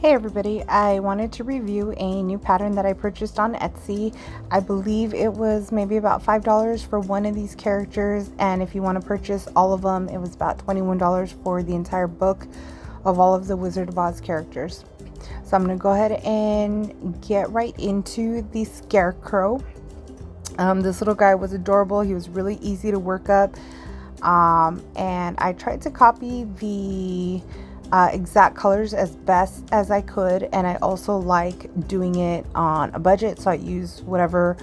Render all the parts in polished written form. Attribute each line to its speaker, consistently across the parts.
Speaker 1: Hey everybody, I wanted to review a new pattern that I purchased on Etsy. I believe it was maybe about $5 for one of these characters, and if you want to purchase all of them, it was about $21 for the entire book of all of the Wizard of Oz characters. So I'm going to go ahead and get right into the Scarecrow. This little guy was adorable. He was really easy to work up, and I tried to copy the exact colors as best as I could, and I also like doing it on a budget, so I use whatever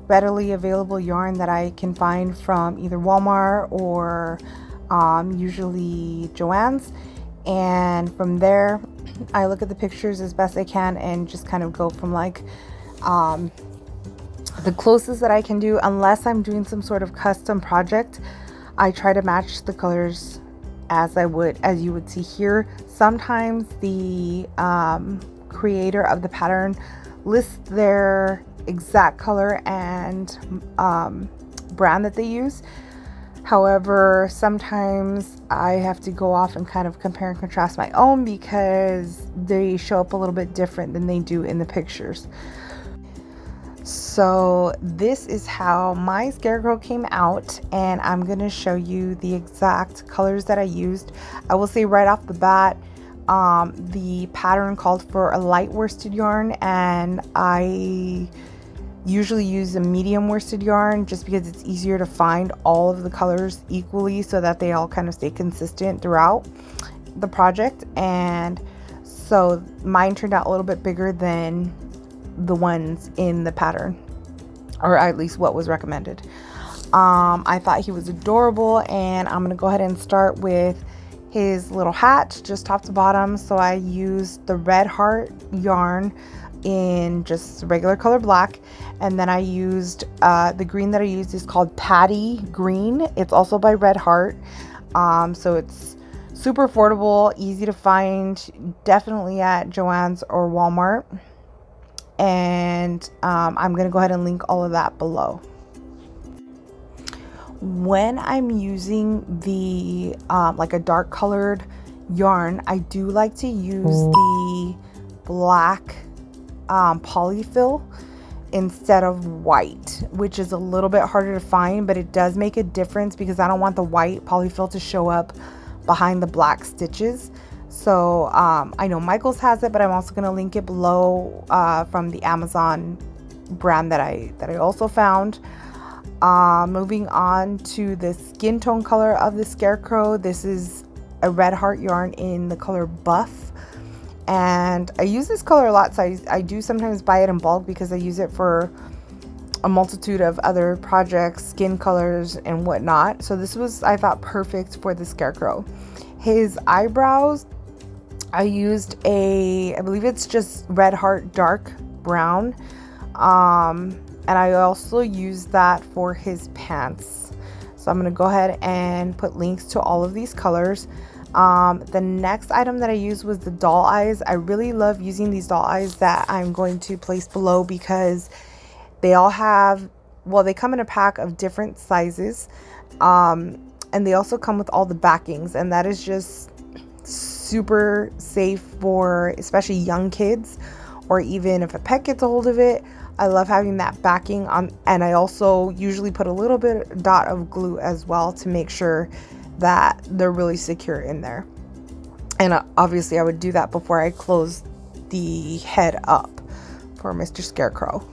Speaker 1: readily available yarn that I can find from either Walmart or usually Joann's, and from there I look at the pictures as best I can and just kind of go from like the closest that I can do. Unless I'm doing some sort of custom project, I try to match the colors as you would see here. Sometimes the creator of the pattern lists their exact color and brand that they use. However, sometimes I have to go off and kind of compare and contrast my own because they show up a little bit different than they do in the pictures. So this is how my Scarecrow came out, and I'm going to show you the exact colors that I used. I will say right off the bat, the pattern called for a light worsted yarn, and I usually use a medium worsted yarn just because it's easier to find all of the colors equally so that they all kind of stay consistent throughout the project. And so mine turned out a little bit bigger than the ones in the pattern, or at least what was recommended. I thought he was adorable, and I'm gonna go ahead and start with his little hat, just top to bottom. So I used the red heart yarn in just regular color black, and then I used the green that I used is called Patty Green. It's also by Red Heart, so it's super affordable, easy to find, definitely at Joann's or Walmart. And I'm going to go ahead and link all of that below. When I'm using the like a dark colored yarn, I do like to use the black polyfill instead of white, which is a little bit harder to find, but it does make a difference because I don't want the white polyfill to show up behind the black stitches. So I know Michael's has it, but I'm also going to link it below from the Amazon brand that I also found. Moving on to the skin tone color of the Scarecrow. This is a Red Heart yarn in the color Buff, and I use this color a lot, so I do sometimes buy it in bulk because I use it for a multitude of other projects, skin colors and whatnot. So this was, I thought, perfect for the Scarecrow. His eyebrows, I used I believe it's just Red Heart dark brown, and I also used that for his pants. So I'm going to go ahead and put links to all of these colors. The next item that I used was the doll eyes. I really love using these doll eyes that I'm going to place below because they all have, well, they come in a pack of different sizes, and they also come with all the backings, and that is just super safe for especially young kids, or even if a pet gets a hold of it. I love having that backing on, and I also usually put a little bit dot of glue as well to make sure that they're really secure in there. And obviously I would do that before I close the head up for Mr. Scarecrow.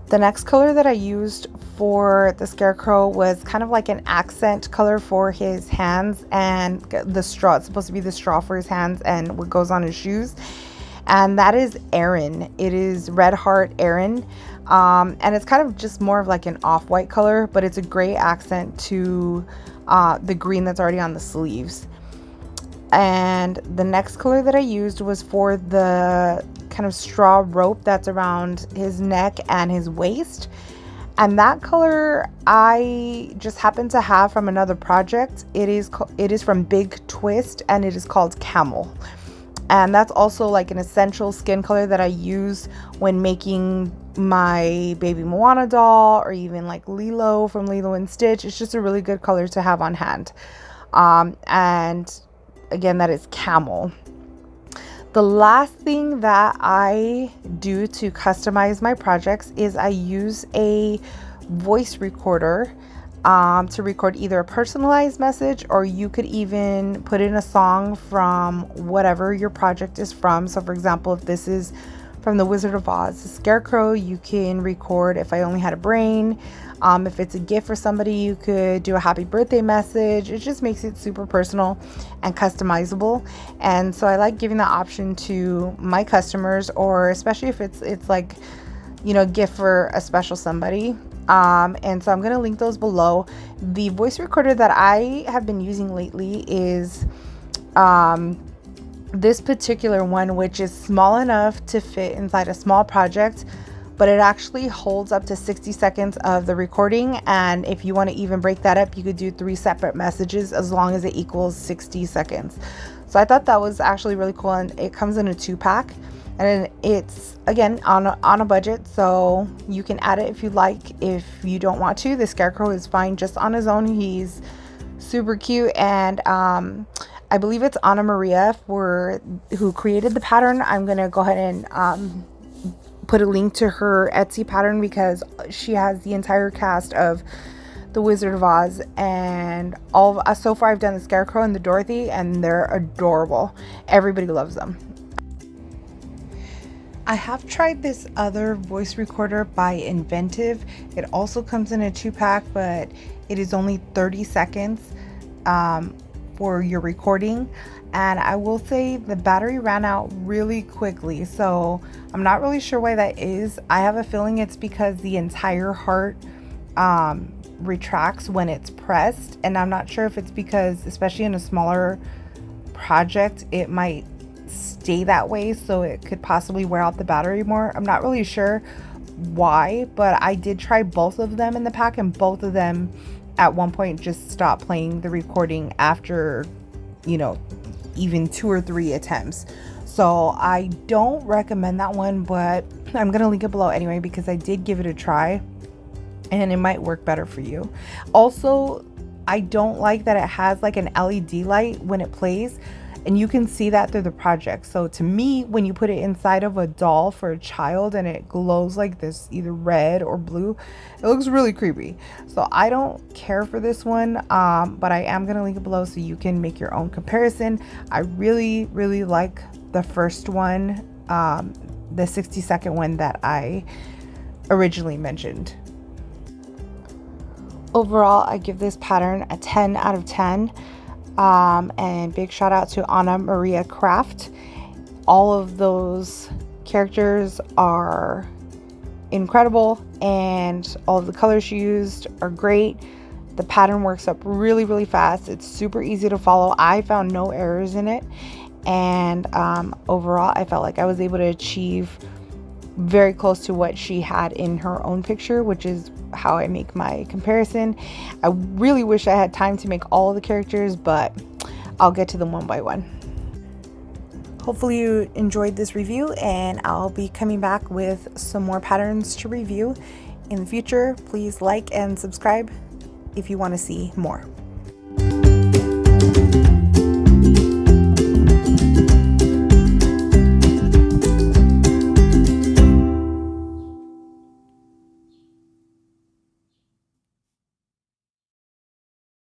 Speaker 1: The next color that I used for the Scarecrow was kind of like an accent color for his hands and the straw. It's supposed to be the straw for his hands and what goes on his shoes. And that is Aaron. It is Red Heart Aaron. And it's kind of just more of like an off-white color, but it's a gray accent to the green that's already on the sleeves. And the next color that I used was for the kind of straw rope that's around his neck and his waist. And that color I just happen to have from another project. It is from Big Twist, and it is called Camel. And that's also like an essential skin color that I use when making my baby Moana doll, or even like Lilo from Lilo and Stitch. It's just a really good color to have on hand. And again, that is Camel. The last thing that I do to customize my projects is I use a voice recorder to record either a personalized message, or you could even put in a song from whatever your project is from. So for example, if this is from the Wizard of Oz, the Scarecrow, you can record If I Only Had a Brain. If it's a gift for somebody, you could do a happy birthday message. It just makes it super personal and customizable. And so I like giving the option to my customers, or especially if it's like, you know, a gift for a special somebody. And so I'm going to link those below. The voice recorder that I have been using lately is this particular one, which is small enough to fit inside a small project, but it actually holds up to 60 seconds of the recording. And if you want to even break that up, you could do 3 separate messages as long as it equals 60 seconds. So I thought that was actually really cool, and it comes in a 2-pack. And it's, again, on a budget, so you can add it if you like. If you don't want to, the Scarecrow is fine just on his own. He's super cute. And I believe it's Anna Maria who created the pattern. I'm going to go ahead and put a link to her Etsy pattern, because she has the entire cast of the Wizard of Oz, and all of us. So far I've done the Scarecrow and the Dorothy, and they're adorable. Everybody loves them. I have tried this other voice recorder by Inventive. It also comes in a 2-pack, but it is only 30 seconds for your recording. And I will say the battery ran out really quickly, so I'm not really sure why that is. I have a feeling it's because the entire heart retracts when it's pressed, and I'm not sure if it's because, especially in a smaller project, it might stay that way, so it could possibly wear out the battery more. I'm not really sure why, but I did try both of them in the pack, and both of them at one point just stopped playing the recording after, you know, even 2 or 3 attempts. So I don't recommend that one, but I'm gonna link it below anyway, because I did give it a try and it might work better for you. Also, I don't like that it has like an LED light when it plays, and you can see that through the project. So to me, when you put it inside of a doll for a child and it glows like this, either red or blue, it looks really creepy. So I don't care for this one, but I am gonna link it below so you can make your own comparison. I really, really like the first one, the 60-second one that I originally mentioned. Overall, I give this pattern a 10 out of 10. And big shout out to Anna Maria Craft. All of those characters are incredible, and all of the colors she used are great. The pattern works up really, really fast. It's super easy to follow. I found no errors in it, and overall I felt like I was able to achieve very close to what she had in her own picture, which is how I make my comparison. I really wish I had time to make all of the characters, but I'll get to them one by one. Hopefully you enjoyed this review, and I'll be coming back with some more patterns to review in the future. Please like and subscribe if you want to see more.